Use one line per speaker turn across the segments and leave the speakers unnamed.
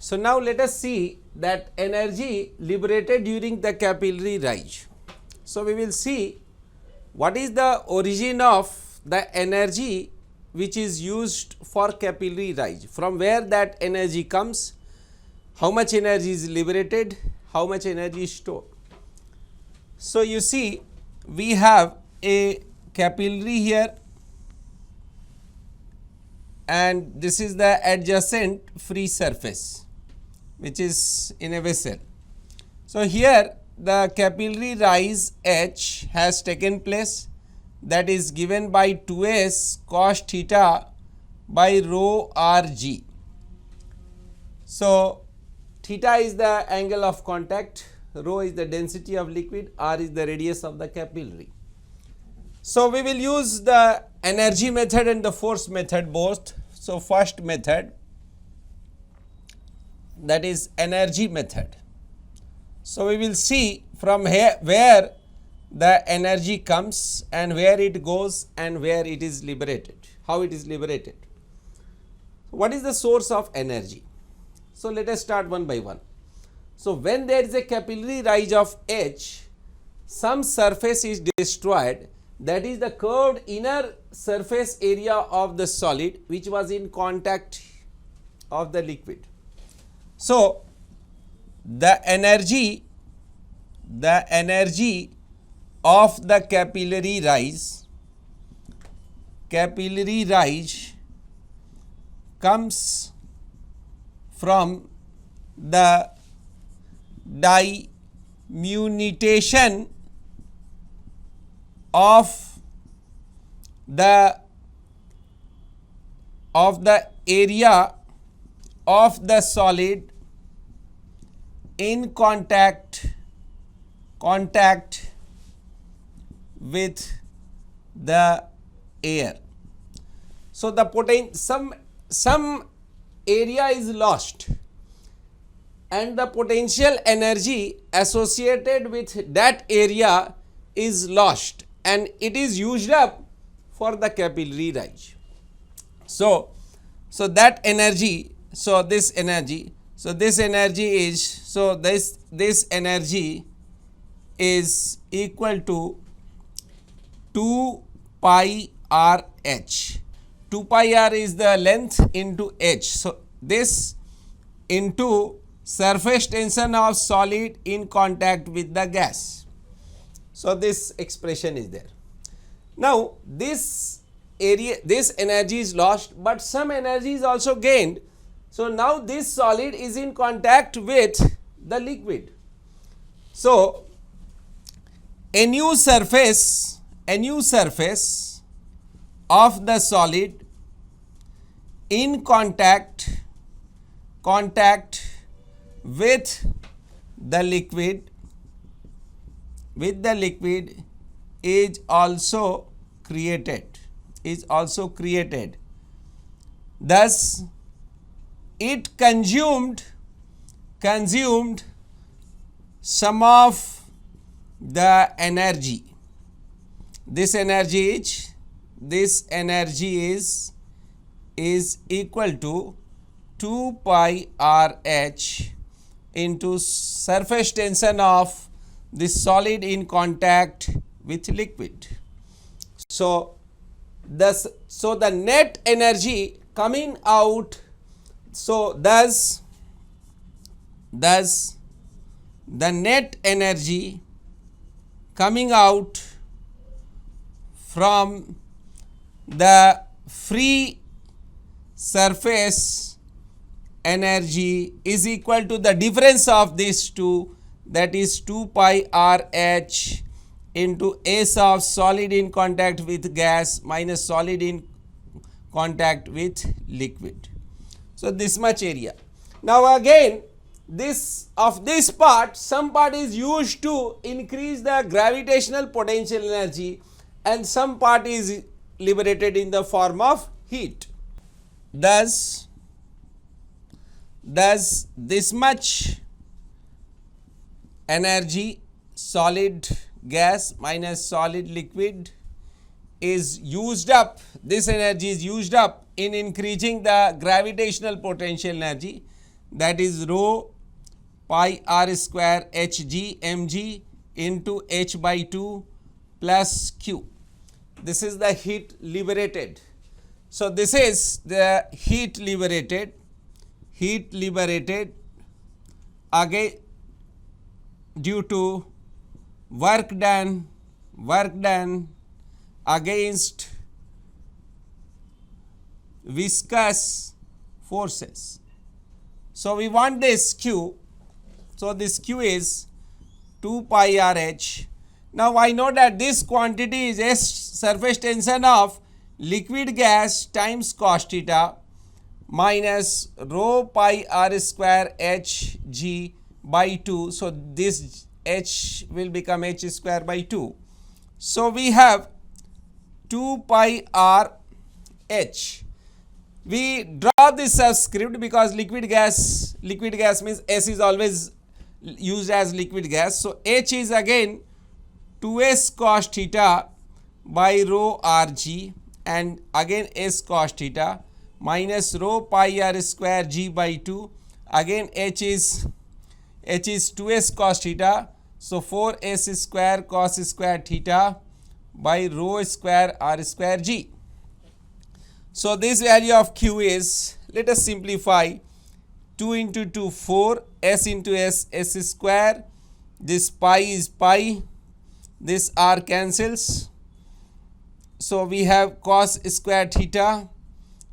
So now let us see that energy liberated during the capillary rise. So we will see what is the origin of the energy which is used for capillary rise, from where that energy comes, how much energy is liberated, how much energy is stored. So you see we have a capillary here and this is the adjacent free surface which is in a vessel. So here the capillary rise H has taken place, that is given by 2s cos theta by rho r g. So theta is the angle of contact, rho is the density of liquid, r is the radius of the capillary. So we will use the energy method and the force method both. So first method, that is energy method. So we will see from here where the energy comes and where it goes and where it is liberated, how it is liberated. What is the source of energy? So let us start one by one. So when there is a capillary rise of H, some surface is destroyed, that is the curved inner surface area of the solid which was in contact of the liquid. So the energy of the capillary rise comes from the diminution of the area of the solid in contact with the air. So the some area is lost and the potential energy associated with that area is lost and it is used up for the capillary rise. So that energy, this energy is equal to 2 pi r h. 2 pi r is the length into h. So this into surface tension of solid in contact with the gas. So this expression is there. Now this energy is lost, but some energy is also gained. So now this solid is in contact with the liquid. So a new surface of the solid in contact with the liquid is also created. Thus it consumed some of the energy. This energy is equal to 2 pi r h into surface tension of the solid in contact with liquid. So the net energy coming out, thus the net energy coming out from the free surface energy is equal to the difference of these two, that is 2 pi r h into S of solid in contact with gas minus solid in contact with liquid. So this much area. Now again some part is used to increase the gravitational potential energy and some part is liberated in the form of heat. Thus this much energy, solid gas minus solid liquid, is used up, this energy is used up in increasing the gravitational potential energy. that is rho pi r square hg mg into h by 2 plus q. This is the heat liberated. So, this is the heat liberated again due to work done against viscous forces. So, we want this Q. So, this Q is 2 pi r h. Now, I know that this quantity is S surface tension of liquid gas times cos theta minus rho pi r square h g by 2. So, this h will become h square by 2. So, we have 2 pi r h. We draw this subscript because liquid gas means S is always used as liquid gas. So, h is again 2s cos theta by rho rg and again s cos theta minus rho pi r square g by 2, again h is 2s cos theta. So, 4s square cos square theta by rho square r square g. So, this value of q is, let us simplify, 2 into 2 4, s into s square, this pi is pi, this r cancels. So, we have cos square theta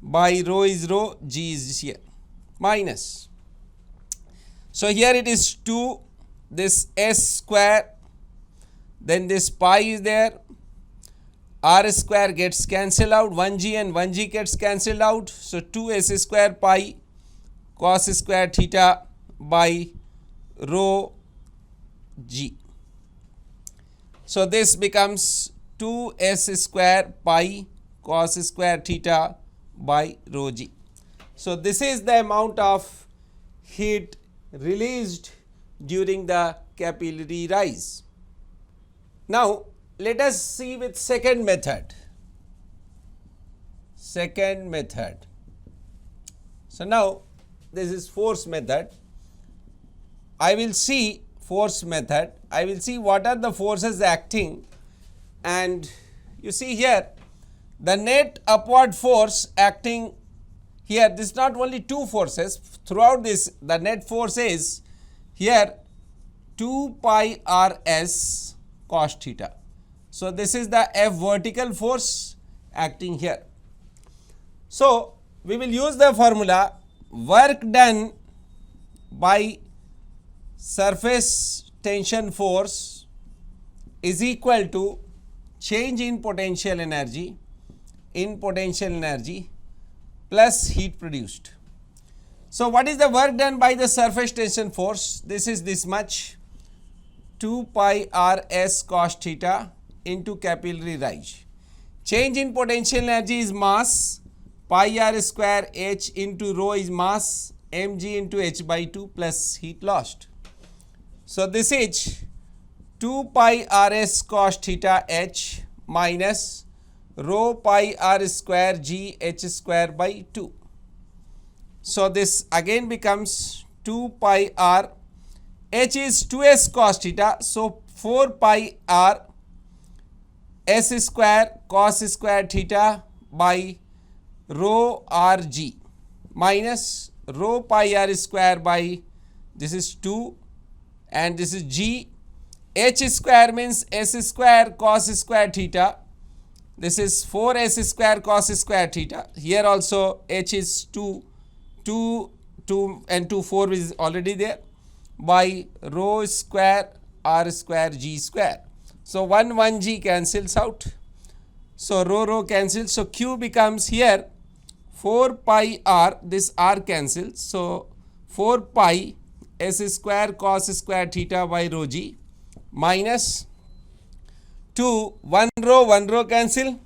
by rho is rho, g is here, minus. So, here it is 2, this s square, then this pi is there, r square gets cancelled out, 1g and 1g gets cancelled out. So, 2s square pi cos square theta by rho g. So, this becomes 2s square pi cos square theta by rho g. So, this is the amount of heat released during the capillary rise. Now, let us see with second method. So, now this is force method. I will see force method. I will see what are the forces acting, and you see here the net upward force acting here. This is not only two forces throughout this, the net force is here 2 pi r s cos theta. So, this is the F vertical force acting here. So, we will use the formula work done by surface tension force is equal to change in potential energy plus heat produced. So, what is the work done by the surface tension force? This is this much, 2 pi r s cos theta into capillary rise. Change in potential energy is mass, pi r square h into rho is mass, mg into h by 2 plus heat lost. So, this is 2 pi r s cos theta h minus rho pi r square g h square by 2. So, this again becomes 2 pi r, h is 2s cos theta. So, 4 pi r s square cos square theta by rho r g minus rho pi r square by, this is 2 and this is g, h square means s square cos square theta, this is 4s square cos square theta. Here also h is 2 and 2 4 is already there, by rho square r square g square. So, 1 g cancels out. So, rho cancels. So, q becomes here 4 pi r, this r cancels. So, 4 pi s square cos square theta by rho g minus 2, 1 rho cancel,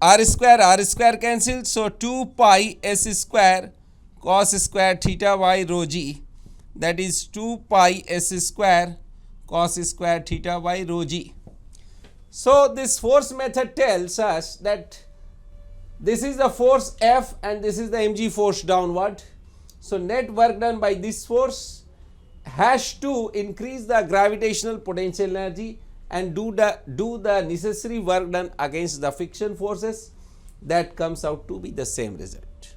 r square cancel. So, 2 pi s square cos square theta by rho g, that is 2 pi s square cos square theta by rho g. So, this force method tells us that this is the force F and this is the mg force downward. So net work done by this force has to increase the gravitational potential energy and do the necessary work done against the friction forces. That comes out to be the same result.